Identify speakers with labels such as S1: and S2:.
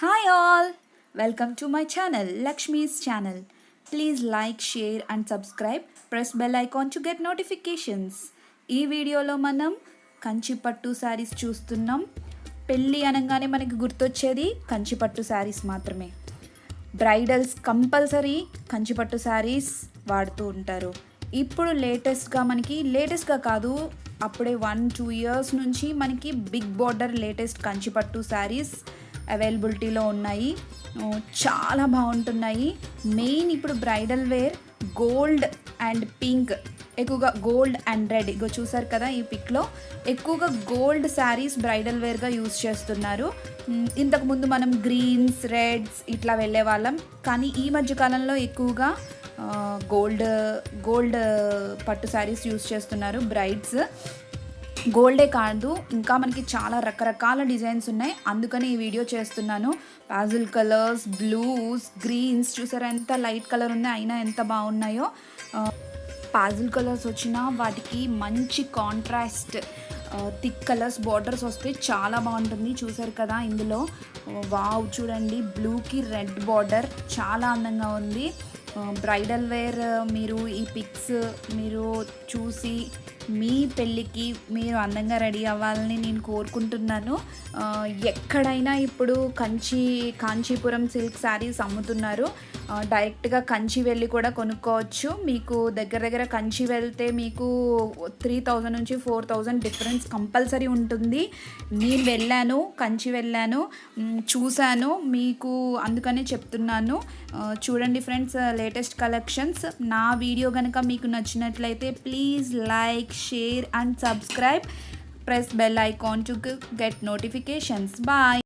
S1: Hi all! Welcome to my channel, Laxmi's channel. Please like, share and subscribe. Press bell icon to get notifications. ఈ వీడియోలో మనం కంచి పట్టు శారీస్ చూస్తున్నాం. పెళ్ళి అనగానే మనకి గుర్తొచ్చేది కంచి పట్టు శారీస్ మాత్రమే. బ్రైడల్స్ కంపల్సరీ కంచి పట్టు శారీస్ వాడుతూ ఉంటారు. ఇప్పుడు లేటెస్ట్గా కాదు, అప్పుడే 1-2 ఇయర్స్ నుంచి మనకి బిగ్ బార్డర్ లేటెస్ట్ కంచి పట్టు శారీస్ అవైలబిలిటీలో ఉన్నాయి. చాలా బాగుంటున్నాయి. మెయిన్ ఇప్పుడు bridal wear gold and pink, ఎక్కువగా గోల్డ్ అండ్ రెడ్, ఇగో చూసారు కదా ఈ పిక్లో, ఎక్కువగా గోల్డ్ శారీస్ బ్రైడల్ వేర్గా యూజ్ చేస్తున్నారు. ఇంతకుముందు మనం గ్రీన్స్, రెడ్స్ ఇట్లా వెళ్ళే వాళ్ళం, కానీ ఈ మధ్యకాలంలో ఎక్కువగా గోల్డ్ పట్టు శారీస్ యూజ్ చేస్తున్నారు బ్రైడ్స్. గోల్డే కాదు, ఇంకా మనకి చాలా రకరకాల డిజైన్స్ ఉన్నాయి, అందుకని ఈ వీడియో చేస్తున్నాను. పాజిల్ కలర్స్, బ్లూస్, గ్రీన్స్, చూసారా ఎంత లైట్ కలర్ ఉంది, అయినా ఎంత బాగున్నాయో. పాజిల్ కలర్స్ వచ్చినా వాటికి మంచి కాంట్రాస్ట్ థిక్ కలర్స్ బార్డర్స్ వస్తే చాలా బాగుంటుంది. చూసారు కదా ఇందులో, వావ్ చూడండి, బ్లూకి రెడ్ బార్డర్ చాలా అందంగా ఉంది. బ్రైడల్ వేర్ మీరు ఈ పిక్స్ మీరు చూసి మీ పెళ్ళికి మీరు అందంగా రెడీ అవ్వాలని నేను కోరుకుంటున్నాను. ఎక్కడైనా ఇప్పుడు కాంచీపురం సిల్క్ శారీస్ అమ్ముతున్నారు. డైరెక్ట్గా కంచి వెళ్ళి కూడా కొనుక్కోవచ్చు. మీకు దగ్గర కంచి వెళ్తే మీకు 3000 నుంచి 4000 డిఫరెన్స్ కంపల్సరీ ఉంటుంది. నేను కంచి వెళ్ళాను, చూశాను, మీకు అందుకనే చెప్తున్నాను. చూడండి ఫ్రెండ్స్, లేటెస్ట్ కలెక్షన్స్. నా వీడియో కనుక మీకు నచ్చినట్లయితే please like, share and subscribe. Press bell icon to get notifications. Bye.